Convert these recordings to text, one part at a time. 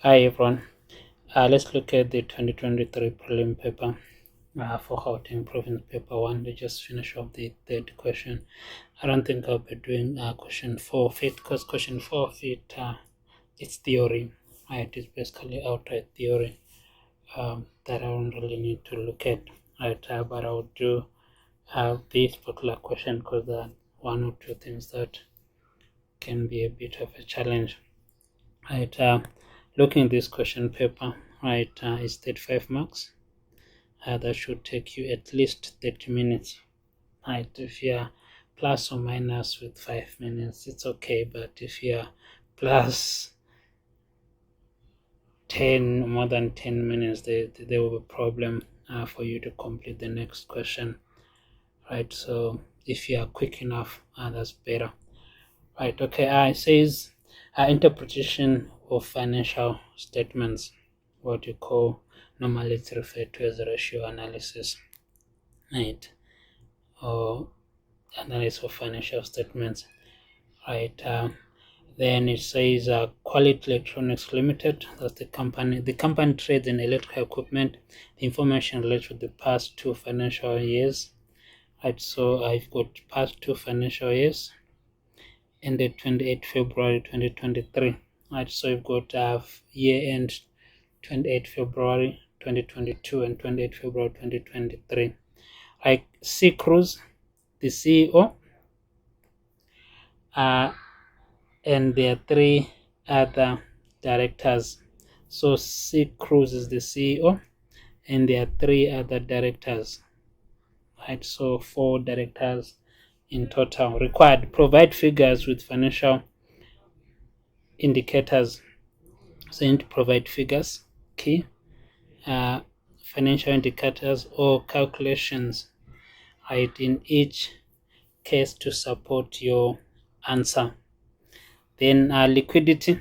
Hi everyone. Let's look at the 2023 prelim paper for Gauteng province paper 1. We just finish off the third question. I don't think I'll be doing question 4 fit because question 4 fit it's theory. Right, it's basically outright theory that I don't really need to look at. Right, but I'll do this particular question because there are one or two things that can be a bit of a challenge. Right, looking at this question paper, right, it's 35 marks. That should take you at least 30 minutes. Right, if you're plus or minus with 5 minutes, it's okay. But if you're plus 10, more than 10 minutes, there will be a problem for you to complete the next question. Right, so if you are quick enough, that's better. Right, okay, it says interpretation of financial statements, what you call, normally it's referred to as ratio analysis, right, or analysis of financial statements, right. Then it says Quality Electronics Limited, that's the company. The company trades in electrical equipment. The information relates to the past 2 financial years, right. So I've got past 2 financial years ended 28 February 2023. Right, so you've got year end 28 February 2022 and 28 February 2023. Like C. Cruz, the CEO, and there are 3 other directors. So C. Cruz is the CEO, and there are 3 other directors. Right, so 4 directors in total. Required, provide figures with financial indicators. So you need to provide figures, key, financial indicators or calculations, right, in each case to support your answer. Then liquidity.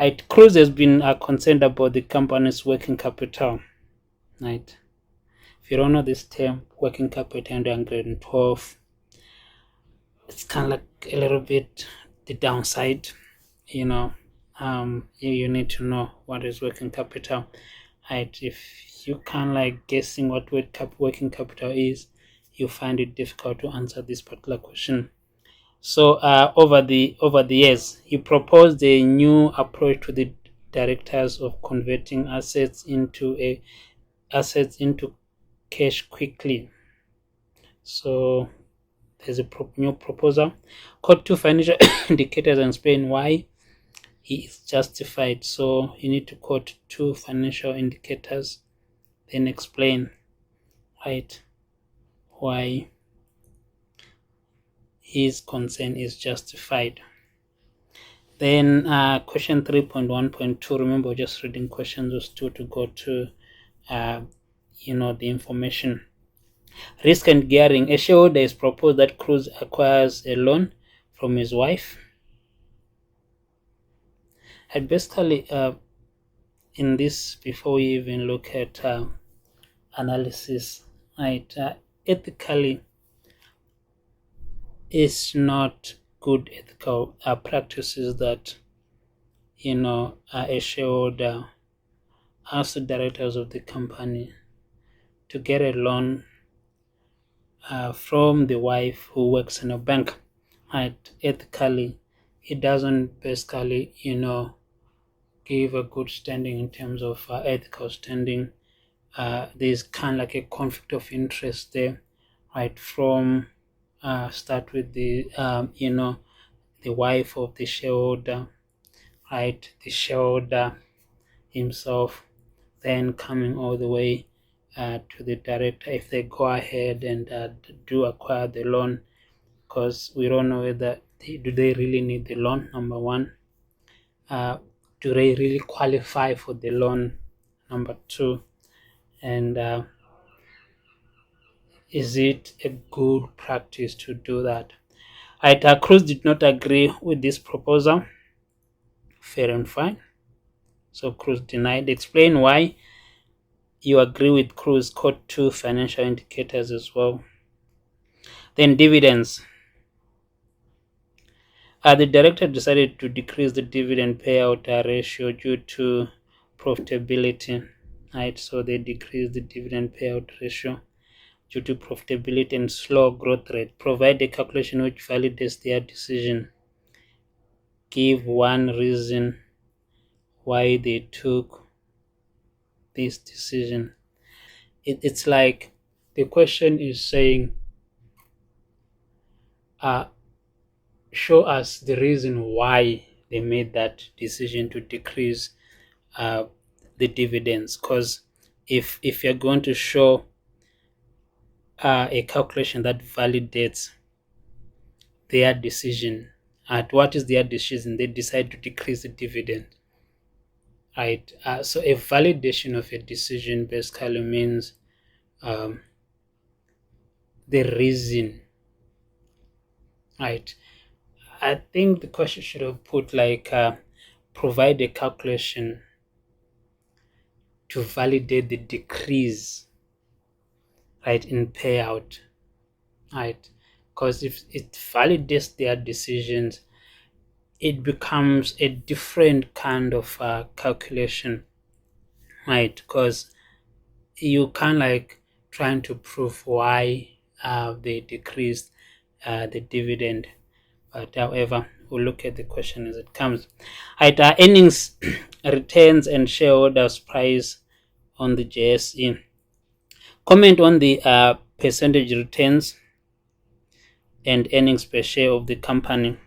Right, Cruz has been concerned about the company's working capital. Right, if you don't know this term, working capital in grade 12, it's kind of like a little bit the downside. You know, you need to know what is working capital. Right, if you can't like guessing what working capital is, you find it difficult to answer this particular question. So over the years, he proposed a new approach to the directors of converting assets into cash quickly. So there's a new proposal. Quote 2 financial indicators and explain why he is justified. So you need to quote 2 financial indicators, then explain, right, why his concern is justified. Then question 3.1.2, remember we're just reading questions those 2 to go to the information. Risk and gearing. A shareholder is proposed that Cruz acquires a loan from his wife. And basically in this, before we even look at analysis, right, ethically it's not good ethical practices that a shareholder asks the directors of the company to get a loan from the wife who works in a bank. Right, ethically it doesn't basically give a good standing in terms of ethical standing. There's kind of like a conflict of interest there, right, from start with the the wife of the shareholder, right, the shareholder himself, then coming all the way to the director if they go ahead and do acquire the loan, because we don't know whether do they really need the loan, number one. Do they really qualify for the loan, number 2, and is it a good practice to do that? Right, Cruz did not agree with this proposal. Fair and fine. So Cruz denied. Explain why you agree with Cruz. Quote 2 financial indicators as well. Then dividends. The director decided to decrease the dividend payout ratio due to profitability, right? So they decreased the dividend payout ratio due to profitability and slow growth rate. Provide a calculation which validates their decision. Give one reason why they took this decision. It's like the question is saying, show us the reason why they made that decision to decrease uh, the dividends. Because if you're going to show a calculation that validates their decision, at what is their decision? They decide to decrease the dividend, right? So a validation of a decision basically means um, the reason, right? I think the question should have put like provide a calculation to validate the decrease, right, in payout, right? Because if it validates their decisions, it becomes a different kind of calculation, right? Because you can't like trying to prove why they decreased the dividend. But however, we'll look at the question as it comes. Right, earnings, returns, and shareholders' price on the JSE. Comment on the percentage returns and earnings per share of the company.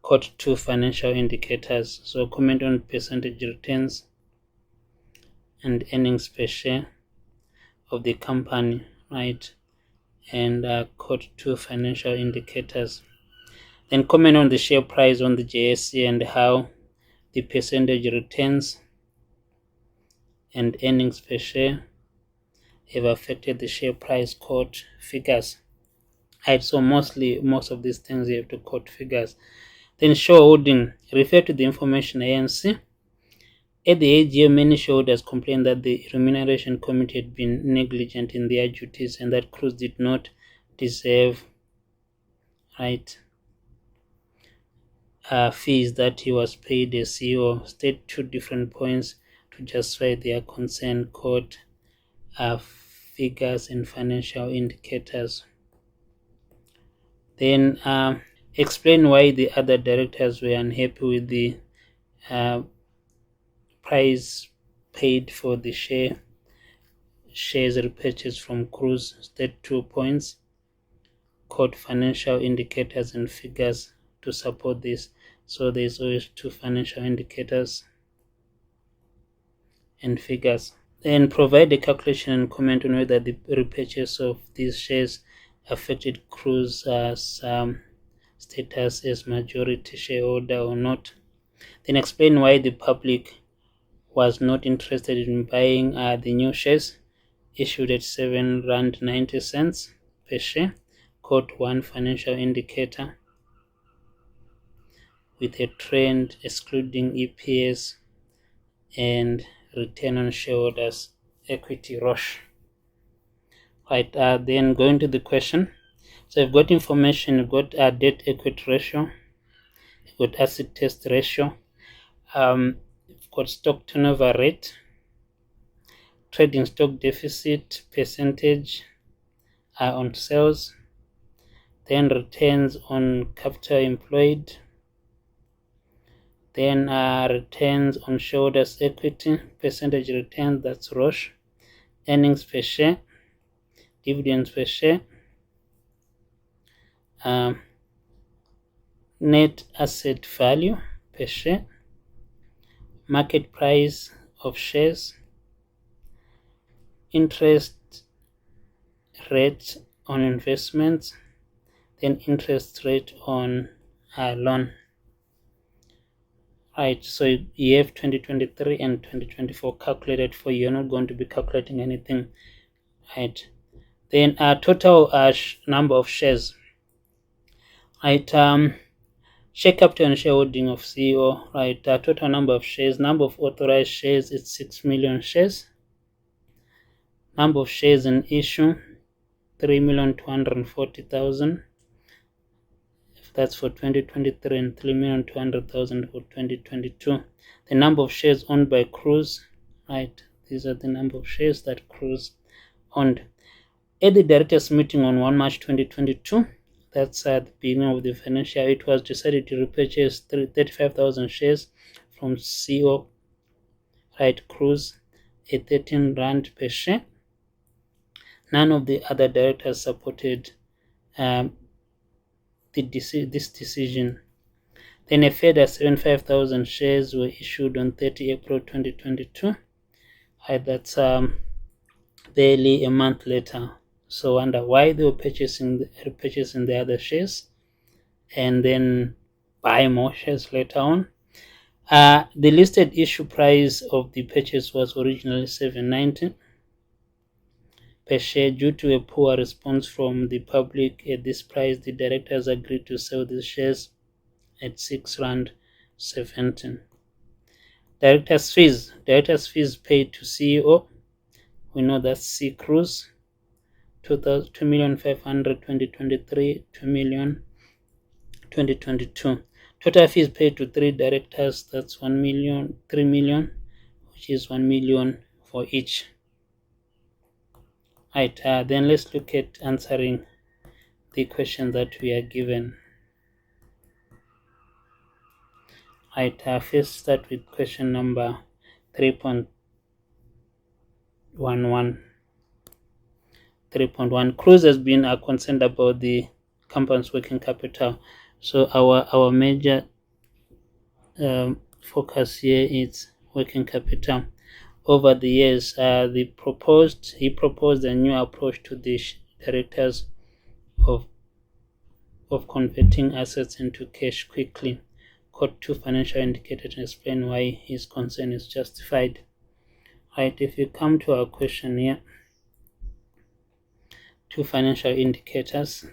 Quote two financial indicators. So comment on percentage returns and earnings per share of the company, right? And quote two financial indicators. Then comment on the share price on the JSE and how the percentage returns and earnings per share have affected the share price. Quote figures. Right, so most of these things you have to quote figures. Then shareholding, refer to the information ANC. At the AGM, many shareholders complained that the Remuneration Committee had been negligent in their duties and that Cruz did not deserve, right, fees that he was paid as CEO. State two different points to justify their concern. Quote figures and financial indicators. Then explain why the other directors were unhappy with the price paid for the shares repurchased from Cruz. State 2 points. Quote financial indicators and figures to support this. So there's always two financial indicators and figures. Then provide a calculation and comment on whether the repurchase of these shares affected Cruz's status as majority shareholder or not. Then explain why the public was not interested in buying the new shares issued at R7.90 per share. Quote one financial indicator with a trend excluding EPS and return on shareholders equity ROSH. Right, then going to the question. So you've got information, you've got debt equity ratio, you've got asset test ratio, you've got stock turnover rate, trading stock deficit percentage on sales, then returns on capital employed, then returns on shareholders equity, percentage returns, that's ROSH, earnings per share, dividends per share, net asset value per share, market price of shares, interest rate on investments, then interest rate on loan. Right, so you have 2023 and 2024 calculated for you. You're not going to be calculating anything, right? Then total number of shares, right? Share capital and shareholding of CEO, right? Total number of shares, number of authorized shares is 6 million shares. Number of shares in issue, 3,240,000. that's for 2023, and 3,200,000 for 2022. The number of shares owned by Cruz, right? These are the number of shares that Cruz owned. At the directors meeting on 1 March 2022, that's at the beginning of the financial year, it was decided to repurchase 35,000 shares from CEO, right, Cruz, at 13 Rand per share. None of the other directors supported this decision. Then a further 75,000 shares were issued on 30 April 2022. That's barely a month later. So I wonder why they were repurchasing the other shares and then buy more shares later on. The listed issue price of the purchase was originally $7.90 per share. Due to a poor response from the public at this price, the directors agreed to sell the shares at R6.17. Directors fees paid to CEO. We know that's C Cruz, 2,500,000 2023, 2,000,000 2022. Total fees paid to 3 directors, that's 1 million, 3 million, which is 1 million for each. Right, then let's look at answering the question that we are given. Right, first start with question number 3.11. 3.1. Cruz has been concerned about the company's working capital. So our major focus here is working capital. Over the years, he proposed a new approach to the directors of converting assets into cash quickly. Quote 2 financial indicators and explain why his concern is justified. Right, if you come to our question here, 2 financial indicators.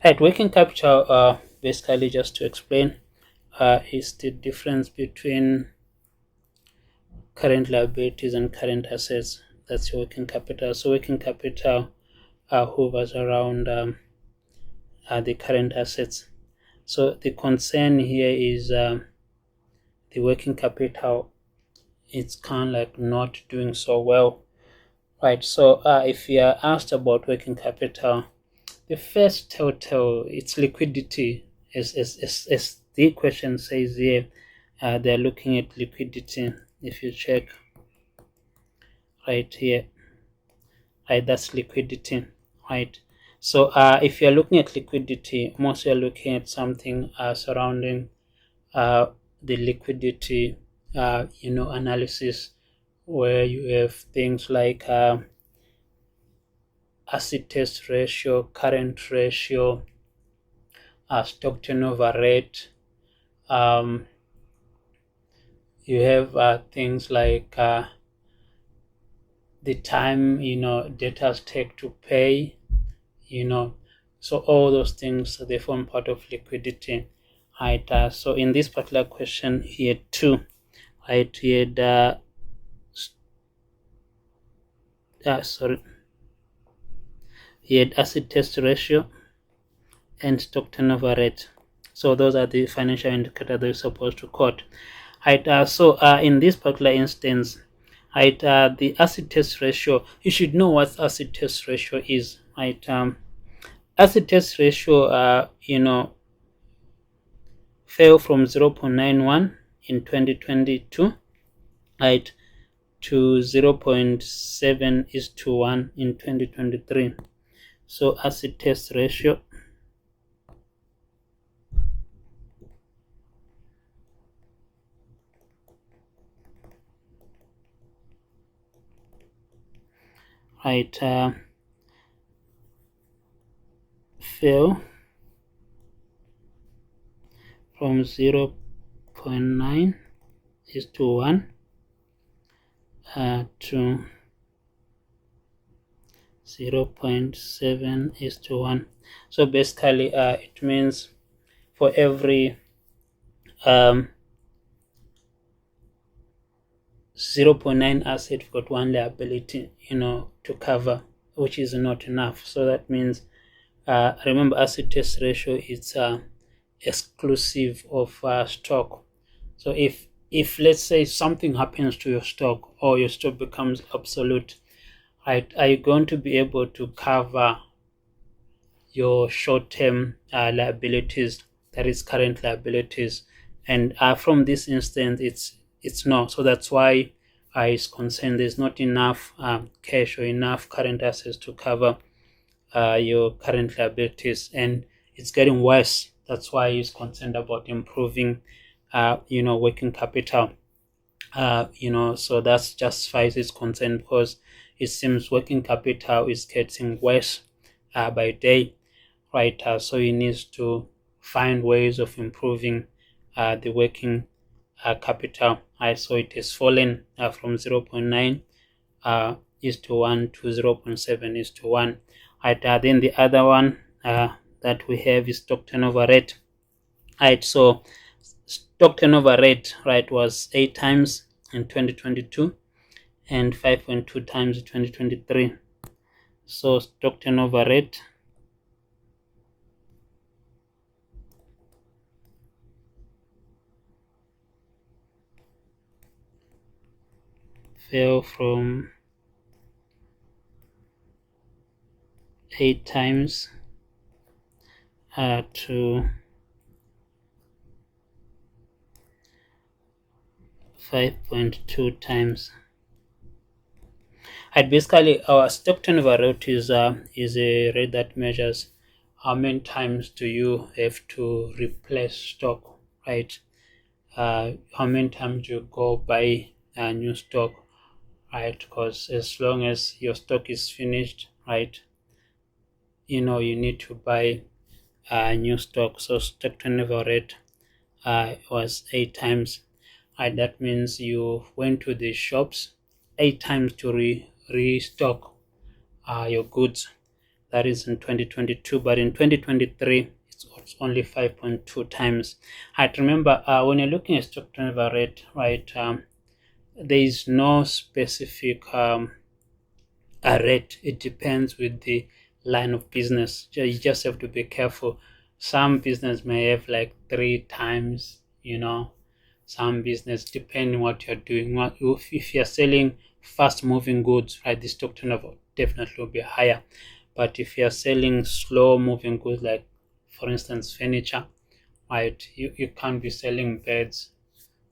Right, working capital, basically, just to explain, is the difference between current liabilities and current assets. That's your working capital. So working capital hovers around the current assets. So the concern here is the working capital, it's kind of like not doing so well, right? So if you are asked about working capital, the first telltale, it's liquidity. As the question says here, they're looking at liquidity. If you check right here, right, that's liquidity, right? So if you're looking at liquidity, mostly you're looking at something surrounding the liquidity analysis, where you have things like acid test ratio, current ratio, stock turnover rate. You have things like the time debtors take to pay, so all those things, they form part of liquidity, right? So in this particular question, he had two, right? He had he had acid test ratio and stock turnover rate. So those are the financial indicators they're supposed to quote, right? So in this particular instance, right, the acid test ratio, you should know what acid test ratio is, right? Acid test ratio, fell from 0.91 in 2022, right, to 0.7:1 in 2023. So acid test ratio, right, fell from 0.9:1 to 0.7:1. So basically, it means for every 0.9 asset, you've got 1 liability, to cover which is not enough. So that means, remember, acid test ratio is exclusive of stock. So if let's say something happens to your stock, or your stock becomes obsolete, right, are you going to be able to cover your short-term liabilities, that is current liabilities? And from this instance, it's no. So that's why is concerned there's not enough cash or enough current assets to cover your current liabilities, and it's getting worse. That's why he's concerned about improving working capital. So that's justifies his concern, because it seems working capital is getting worse by day, right? So he needs to find ways of improving the working capital. So it has fallen from 0.9 is to 1 to 0.7 is to 1. Right, then the other one that we have is stock turnover rate. Right, so stock turnover rate, right, was 8 times in 2022 and 5.2 times in 2023. So stock turnover rate fell from 8 times to 5.2 times. And basically, our stock turnover rate is a rate that measures how many times do you have to replace stock, right? How many times you go buy a new stock, right? Because as long as your stock is finished, right, you need to buy new stock. So stock turnover rate was 8 times. That means you went to the shops 8 times to restock your goods. That is in 2022, but in 2023 it's only 5.2 times. Remember, when you're looking at stock turnover rate, right, there is no specific rate. It depends with the line of business. You just have to be careful. Some business may have like 3 times, some business, depending what you're doing. If you're selling fast moving goods, right, the stock turnover definitely will be higher. But if you're selling slow moving goods, like for instance furniture, right, you can't be selling beds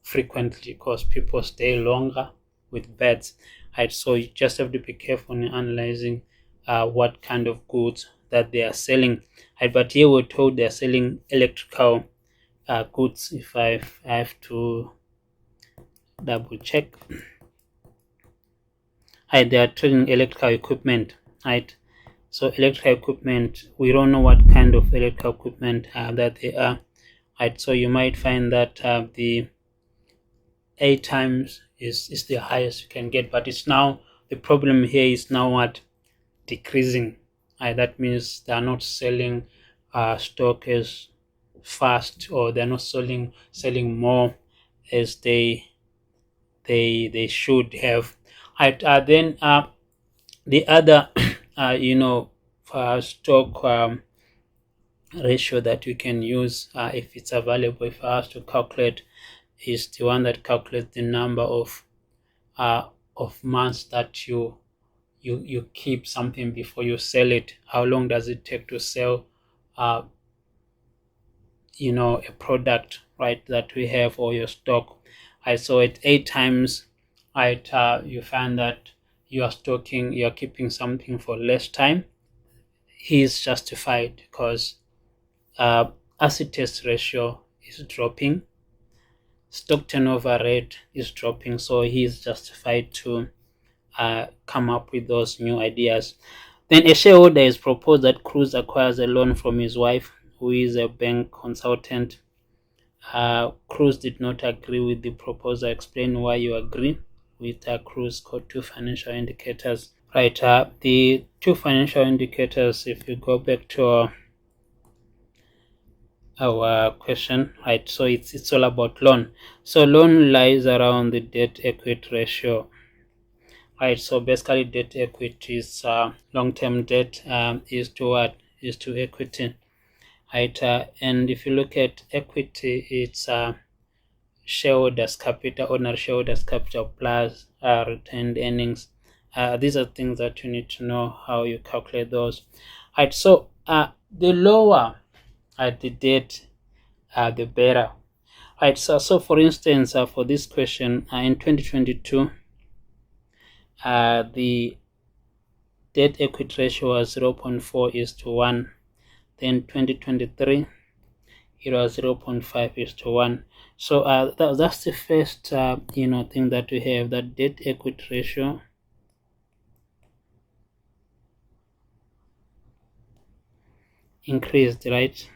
frequently because people stay longer with beds, right? So you just have to be careful in analyzing what kind of goods that they are selling, right? But here we're told they're selling electrical goods. If I have to double check, right, they are trading electrical equipment, right? So electrical equipment, we don't know what kind of electrical equipment that they are, right? So you might find that the 8 times is the highest you can get, but it's now, the problem here is now what, decreasing. That means they are not selling stock as fast, or they're not selling more as they should have. Then the other stock ratio that we can use, if it's available, if I have to calculate, is the one that calculates the number of months that you keep something before you sell it. How long does it take to sell a product, right, that we have, or your stock? So at 8 times, right, you find that you're keeping something for less time. He is justified because acid test ratio is dropping, stock turnover rate is dropping, so he is justified to come up with those new ideas. Then a shareholder is proposed that Cruz acquires a loan from his wife, who is a bank consultant. Cruz did not agree with the proposal. Explain why you agree with Cruz. Got 2 financial indicators. Right, the 2 financial indicators, if you go back to our question, right, so it's all about loan. So loan lies around the debt equity ratio, right? So basically debt equity is long-term debt is to what? Is to equity, right? And if you look at equity, it's shareholders capital, ordinary shareholders capital plus retained earnings. These are things that you need to know how you calculate those, right? So the lower the debt, the better, right? So for instance, for this question, in 2022, the debt equity ratio was 0.4:1. Then 2023, it was 0.5:1. So that's the first thing that we have, that debt equity ratio increased, right?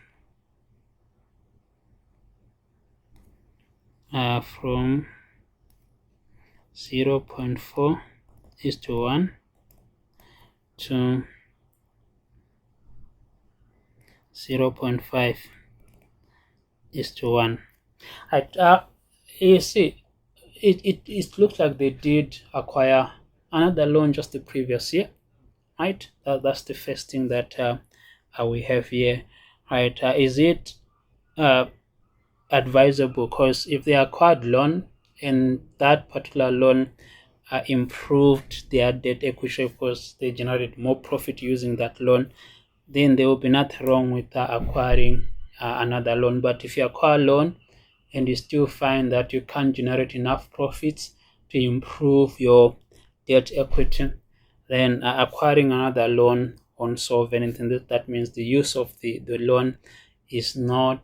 From 0.4:1 to 0.5:1. Right, you see, it looks like they did acquire another loan just the previous year, right? That's the first thing that we have here, right? Is it advisable? Because if they acquired loan and that particular loan improved their debt equity because they generated more profit using that loan, then there will be nothing wrong with acquiring another loan. But if you acquire a loan and you still find that you can't generate enough profits to improve your debt equity, then acquiring another loan won't solve anything. That means the use of the loan is not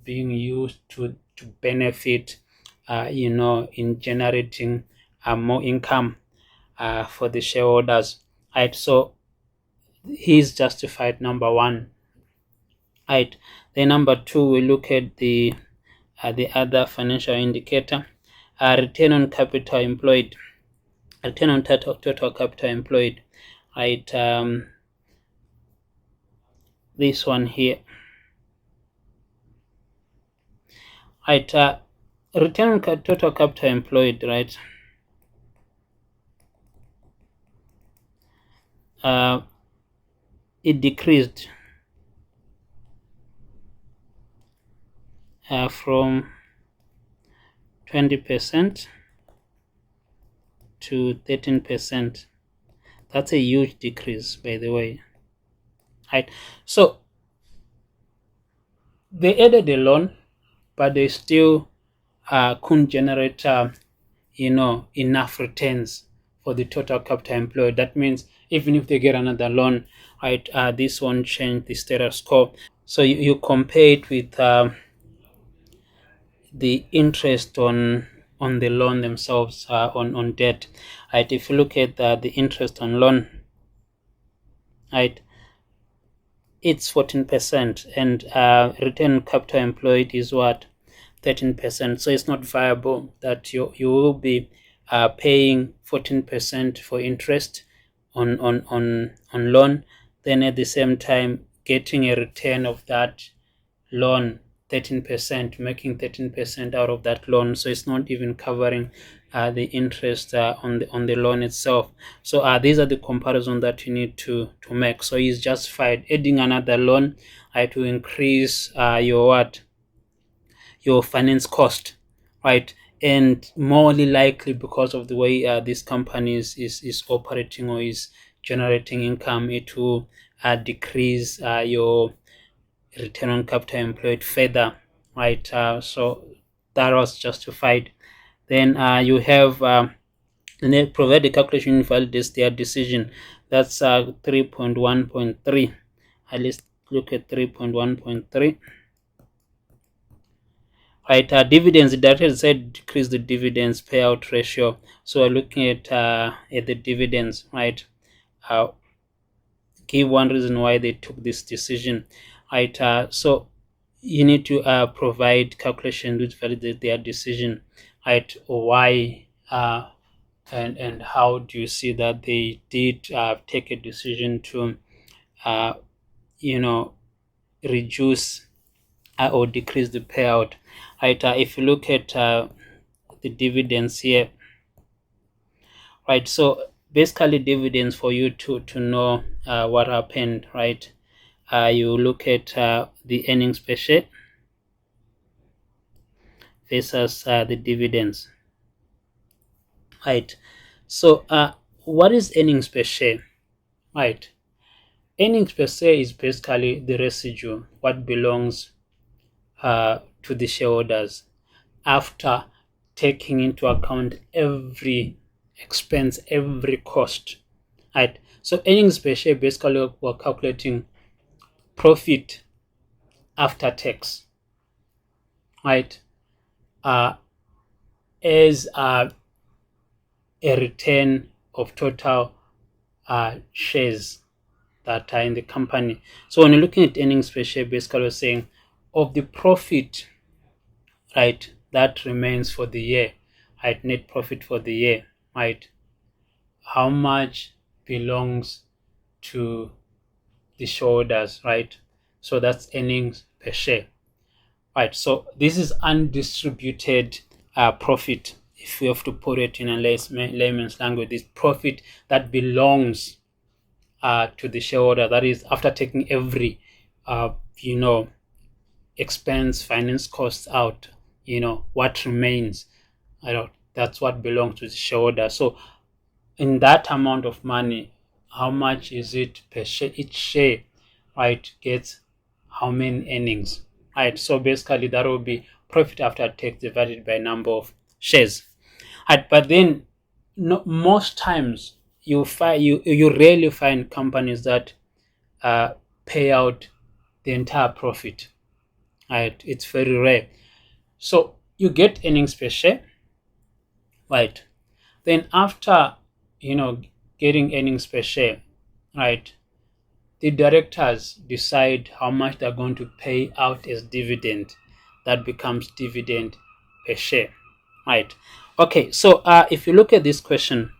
being used to benefit in generating more income for the shareholders, right? So he's justified, number one, right? Then number two, we look at the other financial indicator, return on capital employed, return on total capital employed, right? This one here, right? Return on total capital employed, right? It decreased from 20% to 13%. That's a huge decrease, by the way, right? So they added a loan, but they still couldn't generate enough returns for the total capital employed. That means even if they get another loan, right, this won't change the status quo. So you compare it with the interest on the loan themselves, on debt, right? If you look at the interest on loan, right, it's 14%, and return on capital employed is what, 13%. So it's not viable that you will be paying 14% for interest on loan, then at the same time getting a return of that loan 13%, making 13% out of that loan. So it's not even covering the interest on the loan itself. So these are the comparison that you need to make. So it's justified adding another loan to increase your finance cost, right? And more likely, because of the way this company is operating or is generating income, it will decrease your return on capital employed further, right? So that was justified. Then you have they provide the calculation invalidates their decision. That's 3.1.3. Let's look at 3.1.3. Right, dividends. The director said decrease the dividends payout ratio. So we're looking at the dividends, right? Give one reason why they took this decision, right? So you need to provide calculation which validate their decision, right? Why and how do you see that they did take a decision to reduce or decrease the payout, right? If you look at the dividends here, right? So basically dividends, for you to know what happened, right? You look at the earnings per share versus the dividends, right? So what is earnings per share, right? Earnings per share is basically the residue, what belongs to the shareholders after taking into account every expense, every cost, right? So earnings per share, basically we're calculating profit after tax, right? Uh, as a return of total shares that are in the company. So when you're looking at earnings per share, basically we're saying of the profit, right, that remains for the year, right, net profit for the year, right, how much belongs to the shareholders, right? So that's earnings per share, right? So this is undistributed profit. If we have to put it in a layman's language, this profit that belongs to the shareholder. That is after taking every, you know, expense, finance costs out. What remains. That's what belongs to the shareholder. So in that amount of money, how much is it per share? Each share, right, gets how many earnings, right? So basically, that will be profit after tax divided by number of shares, right? But then, no, most times you rarely find companies that uh, pay out the entire profit, right? It's very rare. So you get earnings per share, right? Then after getting earnings per share, right, the directors decide how much they're going to pay out as dividend. That becomes dividend per share, right? Okay, so if you look at this question,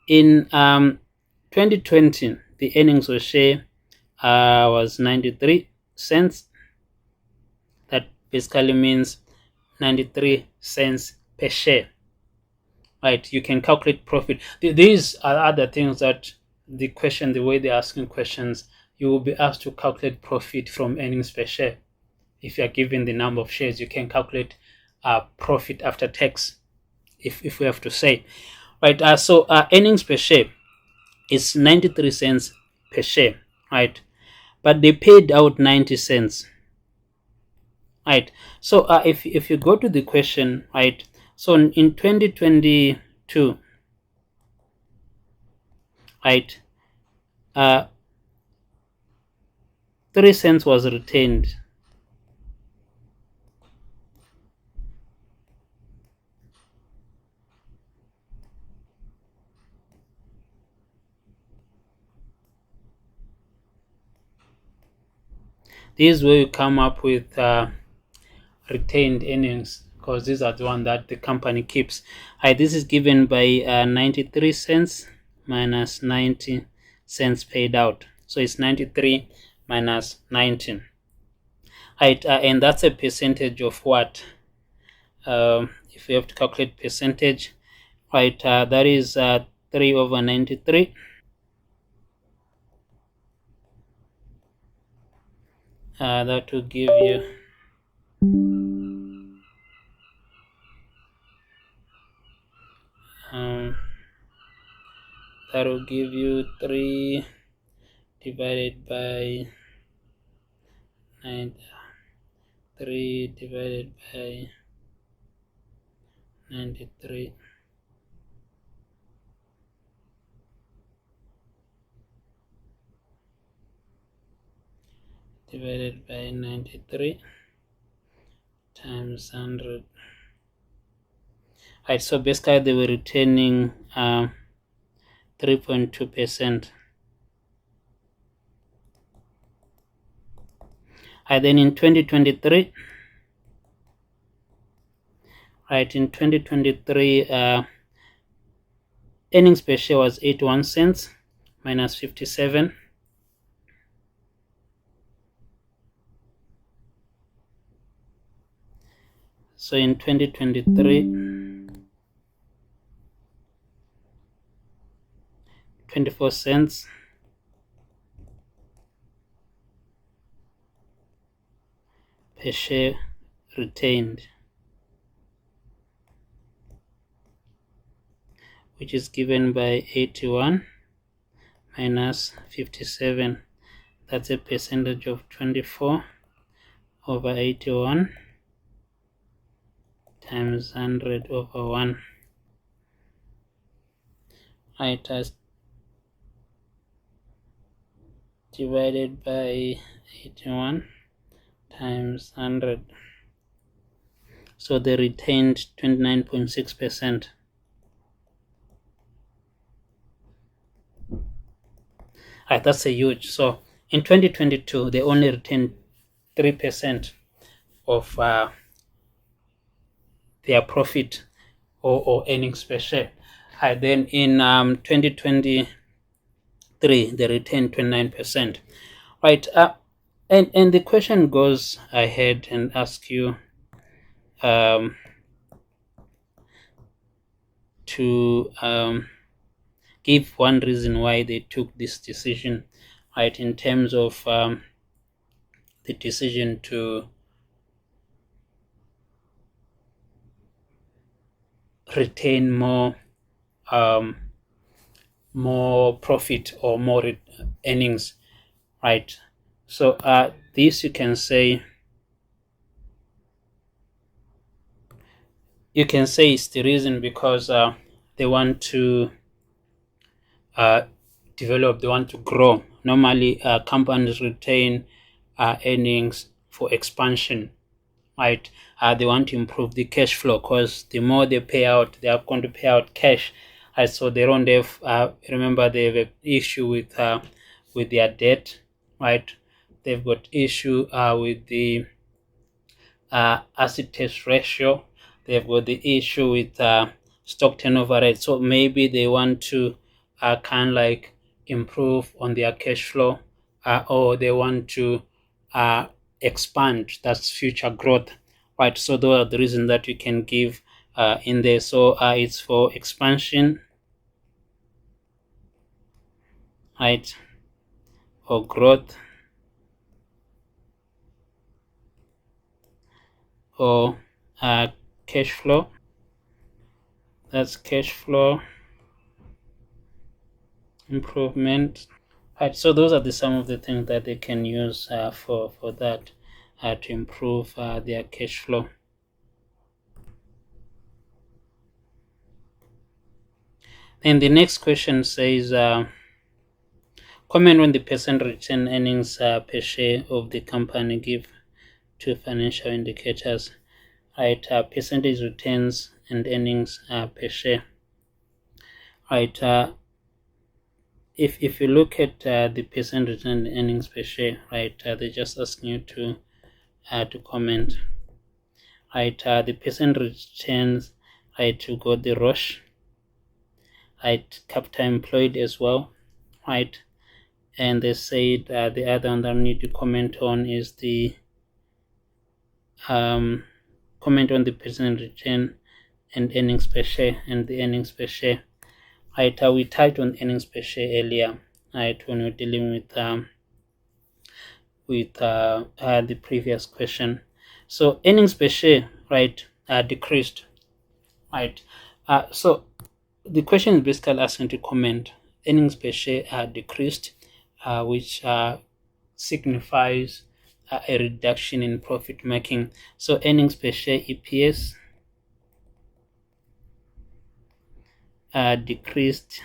in 2020, the earnings per share was 93 cents. That basically means 93 cents per share, right? You can calculate profit. These are other things that the way they're asking questions, you will be asked to calculate profit from earnings per share. If you are given the number of shares, you can calculate profit after tax, if we have to say, right? So earnings per share is 93 cents per share, right? But they paid out 90 cents, right? So if you go to the question, right? So in 2022, right, uh, 3 cents was retained. This is where you come up with retained earnings, because these are the one that the company keeps. This is given by 93 cents minus 90 cents paid out. So it's 93 minus 19. And that's a percentage of what? If we have to calculate percentage, right, that is 3 over 93. That will give you um, 3 divided by 9, 3 divided by 93 divided by 93 times 100. Right, so basically they were retaining 3.2%. And then in 2023, right, in 2023, earnings per share was 81 cents minus 57. So in 2023, 24 cents per share retained, which is given by 81 minus 57. That's a percentage of 24 over 81 times 100 over 1. Right, as divided by 81 times 100. So they retained 29.6%. Right, that's a huge. So in 2022, they only retained 3% of their profit or earnings per share. Right, then in 2023, they retained 29%. Right, and the question goes ahead and asks you to give one reason why they took this decision, right, in terms of the decision to retain more profit or more earnings, right? So this you can say it's the reason because they want to develop, they want to grow. Normally companies retain earnings for expansion, right? They want to improve the cash flow because the more they pay out, they are going to pay out cash, right? So they don't have remember they have an issue with their debt, right? They've got issue with the asset test ratio. They've got the issue with stock turnover rate. So maybe they want to kind of like improve on their cash flow, or they want to expand. That's future growth, right? So those are the reasons that you can give in there. So it's for expansion, right, or growth, or cash flow. That's cash flow improvement. Right, so those are some of the things that they can use for that to improve their cash flow. And the next question says, comment on the percent return earnings per share of the company give two financial indicators. Right, percentage returns and earnings per share. Right, if you look at the percent return and earnings per share, right, they're just asking you to comment. Right, the percent returns, right, to go the ROAS, right, capital employed as well, right, and they said the other one that I need to comment on is the comment on the percent return and earnings per share and the earnings per share. Right, we touched on earnings per share earlier, right, when we were dealing with the previous question. So earnings per share, right, decreased, right. So the question is basically asking to comment earnings per share decreased, which signifies a reduction in profit making. So earnings per share EPS decreased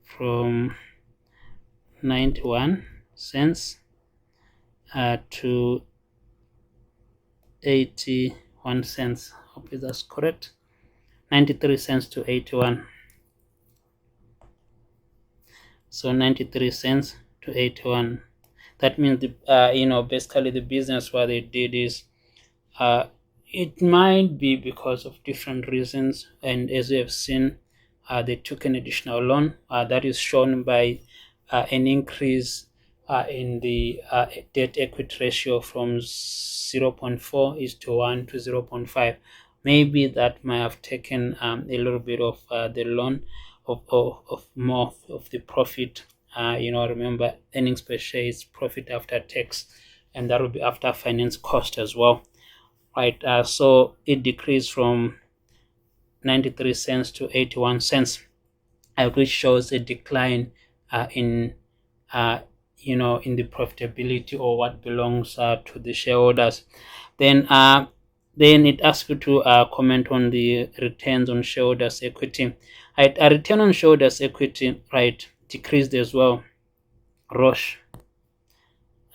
from 91 cents to 81 cents. Hope that's correct. 93 cents to 81. So 93 cents to 81. That means the basically the business what they did is it might be because of different reasons, and as you have seen, they took an additional loan that is shown by an increase in the debt equity ratio from 0.4 is to 1 to 0.5. Maybe that might have taken a little bit of the loan, of more of the profit. Remember, earnings per share is profit after tax, and that will be after finance cost as well, right? So it decreased from 93 cents to 81 cents, which shows a decline in in the profitability, or what belongs to the shareholders. Then it asks you to comment on the returns on shareholders equity. Right, a return on shareholders equity, right, decreased as well. Roche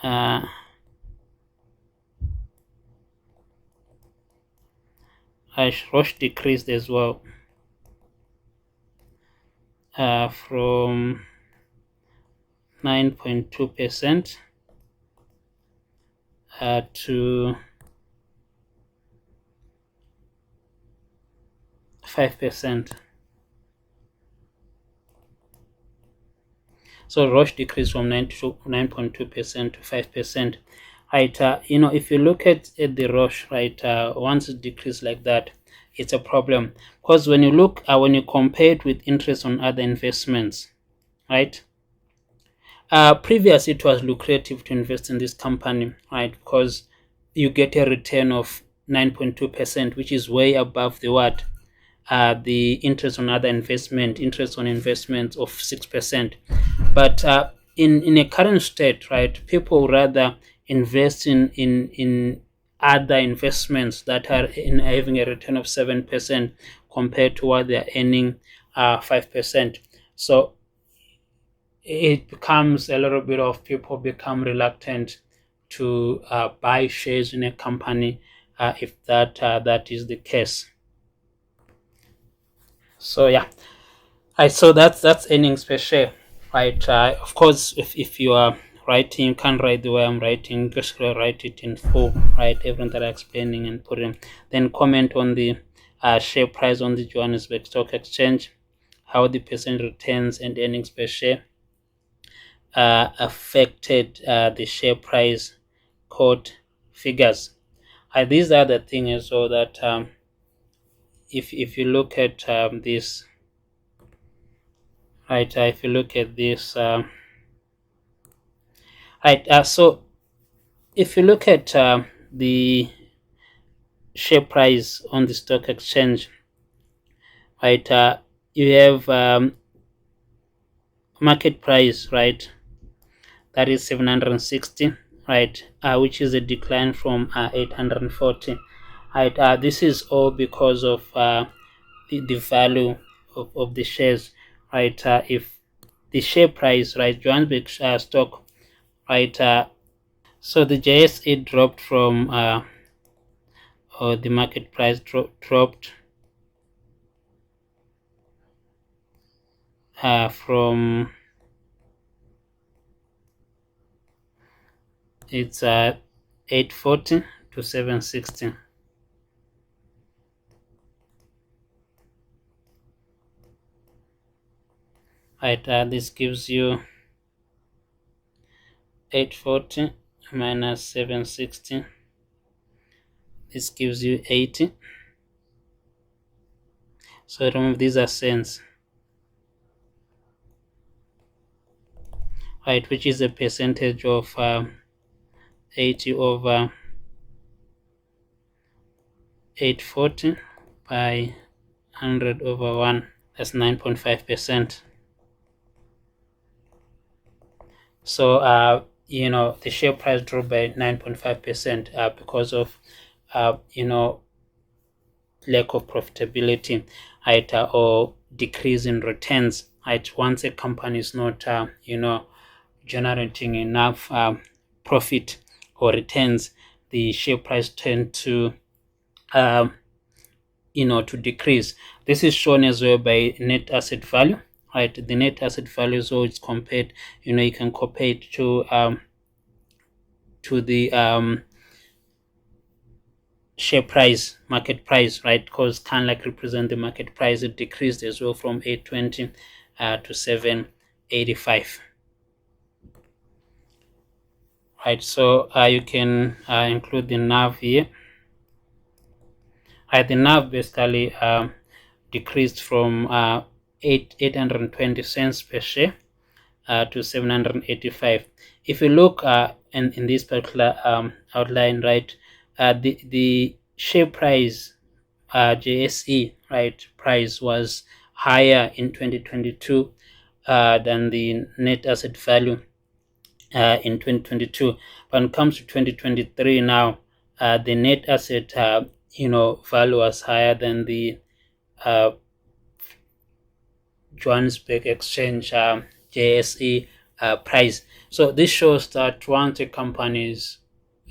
uh, Roche decreased as well from 9.2% to 5%. So Roche decreased from 9.2% to 5%. Right, if you look at the Roche, right, once it decreases like that, it's a problem, because when you compare it with interest on other investments, right? Previous, it was lucrative to invest in this company, right? Because you get a return of 9.2%, which is way above the interest on other interest on investments of 6%. But in a current state, right, people rather invest in other investments that are having a return of 7% compared to what they are earning 5%. So it becomes a little bit of people become reluctant to buy shares in a company if that is the case. So yeah, right. So that's earnings per share, right? Of course, if you are writing, you can't write the way I'm writing. Just write it in full, right? Everything that I'm explaining and put in. Then comment on the share price on the Johannesburg Stock Exchange, how the percent returns and earnings per share affected the share price code figures. These are the things so that if you look at this, right? If you look at this, right? So if you look at the share price on the stock exchange, right? You have market price, right? That is 760, right? Which is a decline from 840. Right? This is all because of the value of the shares, right? If the share price, right, Johannesburg stock, right? So the JSE dropped from, or the market price dropped from, it's 840 to 760. Right, this gives you 840 minus 760. This gives you 80. So remember, these are cents, right? Which is a percentage of 80 over 840 by 100 over 1. That's 9.5%. So the share price dropped by 9.5% because of lack of profitability, right, or decrease in returns, right? Once a company is not generating enough profit or returns, the share price tend to to decrease. This is shown as well by net asset value, right? The net asset value, so it's compared, you can compare it to the share price, market price, right? Because kind of like represent the market price. It decreased as well from 820 to 785. Right, so you can include the NAV here. Right, the NAV basically decreased from 820 cents per share to 785. If you look in this particular outline, right, the share price, JSE, right, price was higher in 2022 than the net asset value in 2022. When it comes to 2023 now, the net asset value was higher than the Johannesburg Exchange JSE price. So this shows that once a company is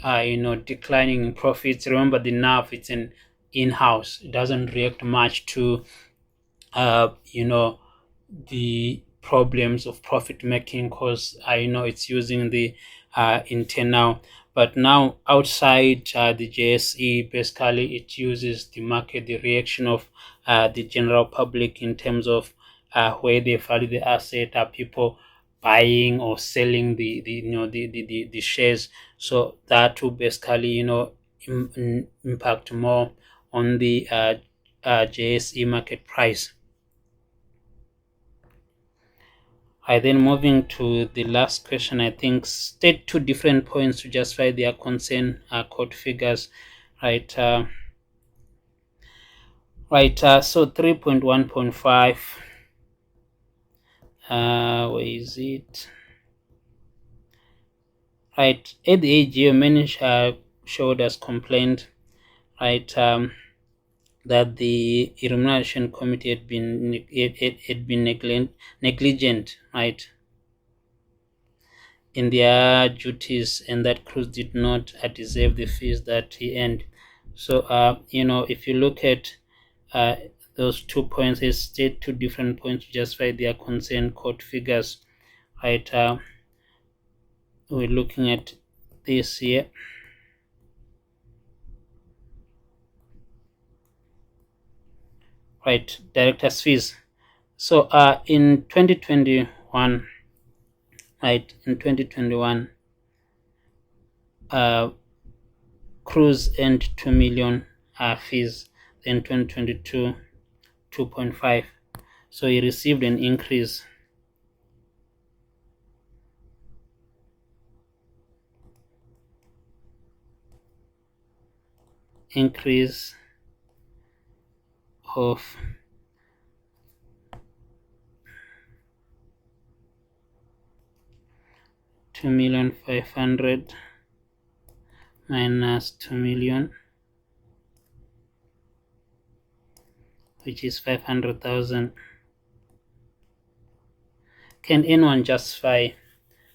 declining in profits, remember the NAV, it's an in-house. It doesn't react much to the problems of profit making, because it's using the internal. But now outside the JSE, basically it uses the market, the reaction of the general public in terms of where they value the asset. Are people buying or selling the shares? So that will basically impact more on the JSE market price. Then moving to the last question, I think state 2 different points to justify their concern court figures, right? So 3.1.5, where is it? Right, at the AGM, many shareholders complained, right, that the Remuneration Committee had been negligent, right, in their duties, and that Cruz did not deserve the fees that he earned. So if you look at those 2 points, they state 2 different points to justify their concern court figures, right? We're looking at this here. Right, director's fees. So in 2021, right, in 2021, Cruz earned 2 million fees. Then 2022, 2.5. So he received an increase of 2,500,000 minus 2 million, which is 500,000. Can anyone justify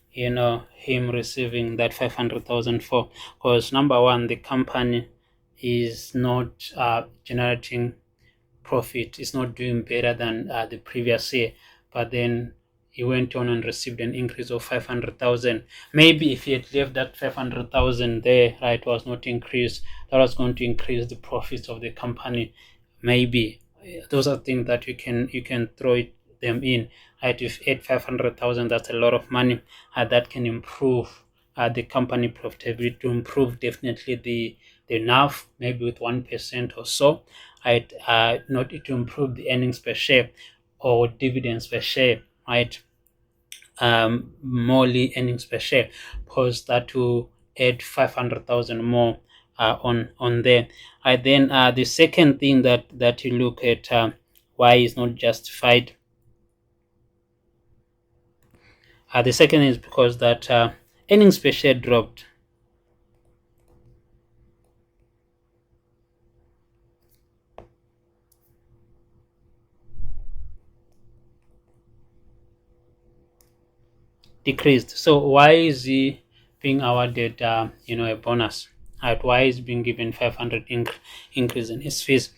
him receiving that 500,000 for? Because number one, the company is not generating profit, it's not doing better than the previous year, but then he went on and received an increase of 500,000. Maybe if he had left that 500,000 there, right, was not increased, that was going to increase the profits of the company. Maybe those are things that you can throw them in, right? If 500,000, that's a lot of money. That can improve the company profitability, to improve definitely the NAV, maybe with 1% or so, right? Not to improve the earnings per share or dividends per share, right? Morely earnings per share, because that will add 500,000 more on there. Then the second thing that you look at, why is not justified. The second is because that earnings per share dropped. Decreased. So why is he being awarded a bonus? Right? Why is being given 500 increase in his fees,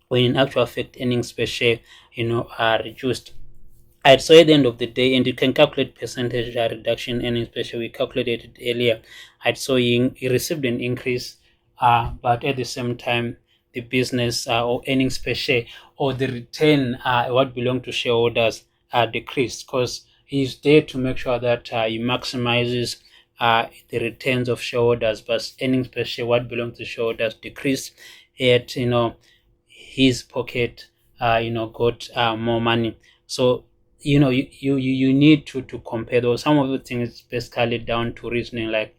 when in actual fact earnings per share are reduced? Right, so at the end of the day, and you can calculate percentage reduction in earnings per share. We calculated it earlier. Right, so he received an increase, but at the same time, the business or earnings per share or the return, what belong to shareholders, decreased, because he's there to make sure that he maximizes the returns of shareholders, but earnings per share, what belongs to shareholders, decreased. Yet his pocket got more money. So you need to compare those. Some of the things basically down to reasoning, like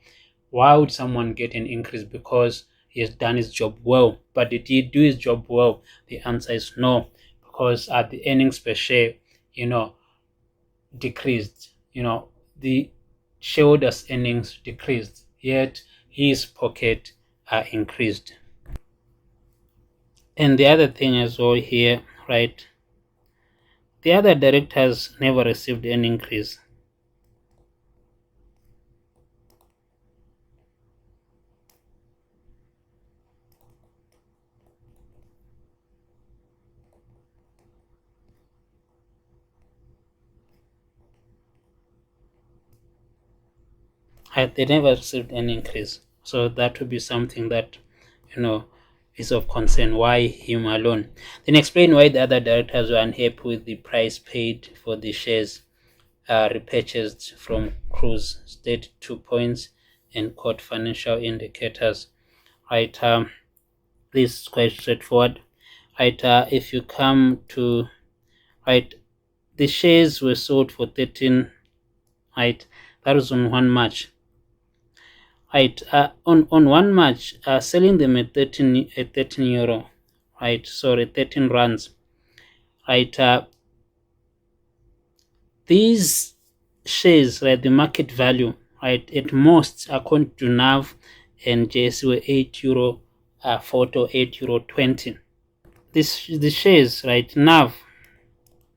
why would someone get an increase? Because he has done his job well. But did he do his job well? The answer is no, because the earnings per share decreased. The shareholders earnings decreased, yet his pocket increased. And the other thing as well here, right, the other directors never received an increase. They never received an increase. So that would be something that, is of concern. Why him alone? Then explain why the other directors were unhappy with the price paid for the shares repurchased from Cruz, state 2 points, and quote financial indicators. Right, this is quite straightforward. Right, if you come to, right, the shares were sold for 13, right, that was on 1 March. Right, on 1 March, selling them at 13 euro, right, sorry, 13 rands, right, these shares, right, the market value, right, at most, according to NAV and JSE, were 8 euro 40 or 8 euro 20. The shares, right, NAV,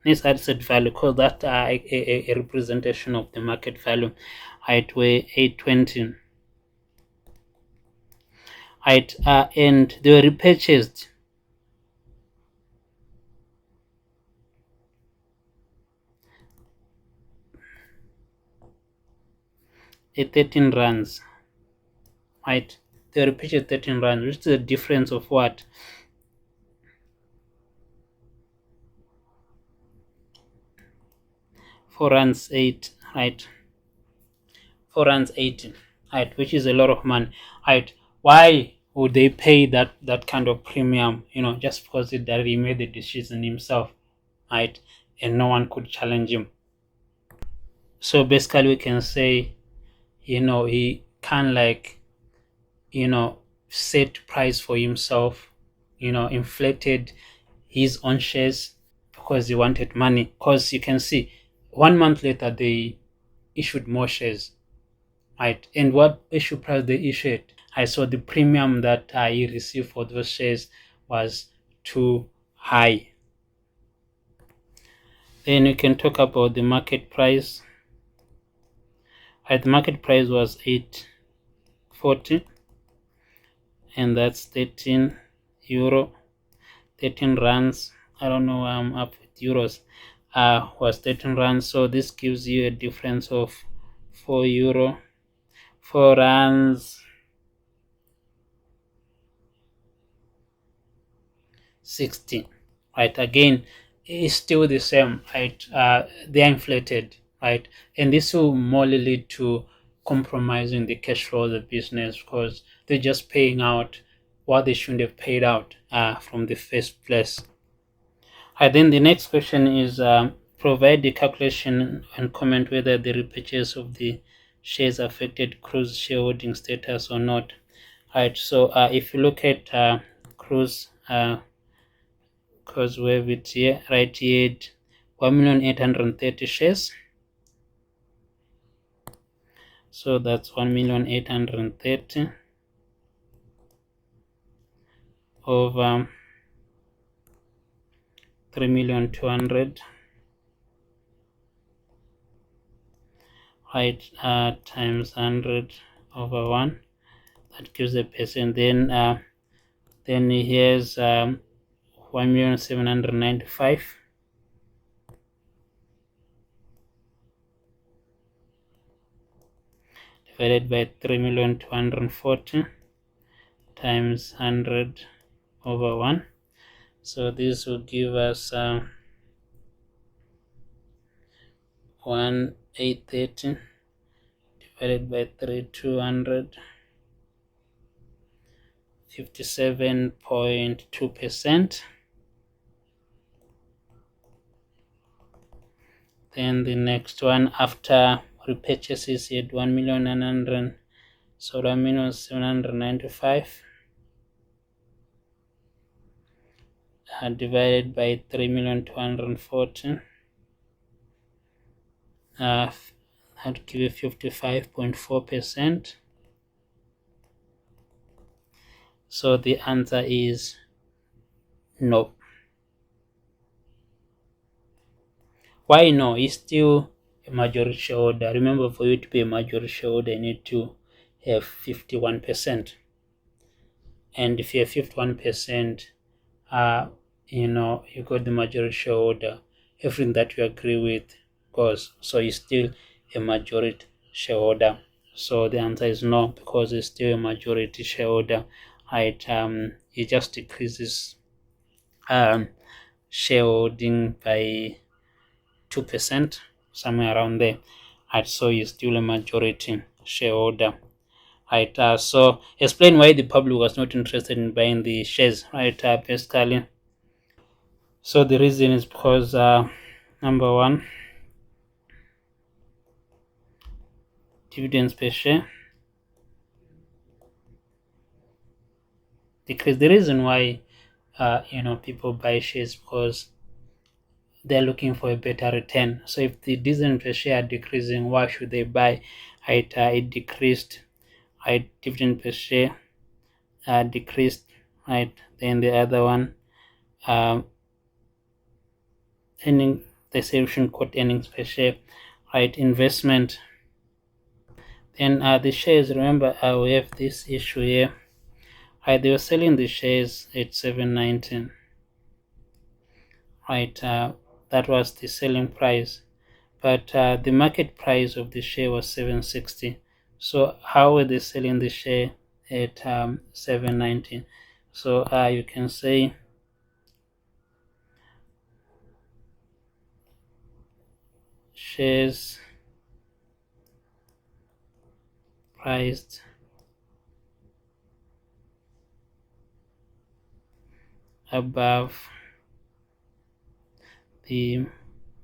this asset value, because that are a representation of the market value, right, were 820. Right, and they were repurchased at 13 runs. Right, they were repurchased 13 runs, which is a difference of what? 4 runs 8, right? 4 runs 80, right? Which is a lot of money, right? Why would they pay that kind of premium? Just because he made the decision himself, right? And no one could challenge him. So basically, we can say, he can set price for himself. Inflated his own shares because he wanted money. Because you can see, 1 month later they issued more shares, right? And what issue price they issued? I saw the premium that he received for those shares was too high. Then we can talk about the market price. The market price was 840, and that's 13 euro, 13 rands. I don't know, I'm up with euros. Was 13 rands, so this gives you a difference of 4 euro, 4 rands 60. Right, again, it's still the same, right? They are inflated, right? And this will more lead to compromising the cash flow of the business, because they're just paying out what they shouldn't have paid out from the first place. Then the next question is, provide the calculation and comment whether the repurchase of the shares affected Cruz shareholding status or not. Right, so if you look at Cruz, because we have it here, right here, 1,830,000 shares. So that's 1,830,000 over 3,200,000, right, times 100 over 1. That gives a percent. Then here's 1,795,000 divided by 3,240,000 times 100 over 1. So this will give us 1,830 divided by 3,200, 57.2%. Then the next one, after repurchases, you had 1,900,000, so 1,795,000 divided by 3,240,000, that give you 55.4%. So the answer is no. Why no? He's still a majority shareholder. Remember, for you to be a majority shareholder, you need to have 51%. And if you have 51%, you got the majority shareholder. Everything that you agree with goes. So he's still a majority shareholder. So the answer is no, because he's still a majority shareholder. Right? He just decreases shareholding by 2%, somewhere around there. Right? So he's still a majority shareholder. Right? So explain why the public was not interested in buying the shares. Right? Basically. So the reason is because number one, dividends per share decrease. The reason why people buy shares, because they're looking for a better return. So if the dividend per share are decreasing, why should they buy? It decreased. Dividend per share decreased. Right. Then the other one, earning. They say we shouldn't quote earnings per share. Right. Investment. Then the shares. Remember, we have this issue here. They were selling the shares at 719. Right. That was the selling price, but the market price of the share was 760. So how were they selling the share at 719? So you can say shares priced above the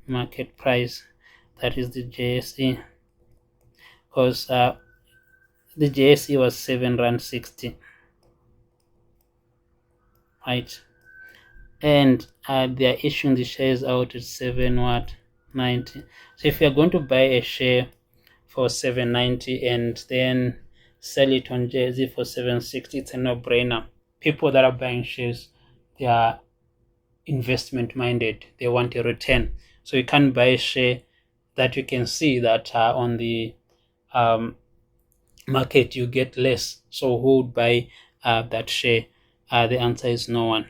market price, that is the JSE, because the JSE was 7 rand 60. Right. And they are issuing the shares out at 7.90. So if you are going to buy a share for 7.90 and then sell it on JSE for 7.60, it's a no-brainer. People that are buying shares, they are investment minded. They want a return. So you can't buy a share that you can see that on the market you get less. So who would buy that share? The answer is no one.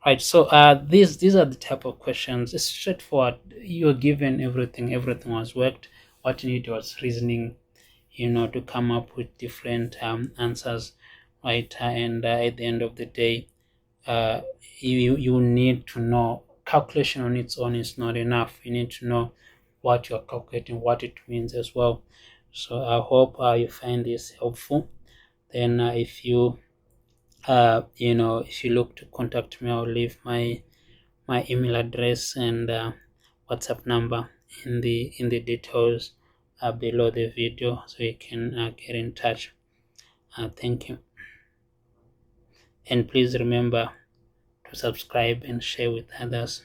Right. So these are the type of questions. It's straightforward. You're given everything. Everything was worked. What you need was reasoning, to come up with different answers, right? And at the end of the day, you need to know calculation on its own is not enough. You need to know what you're calculating, what it means as well. So I hope you find this helpful. Then if you if you look to contact me, I'll leave my email address and WhatsApp number in the details below the video, so you can get in touch. Thank you, and please remember to subscribe and share with others.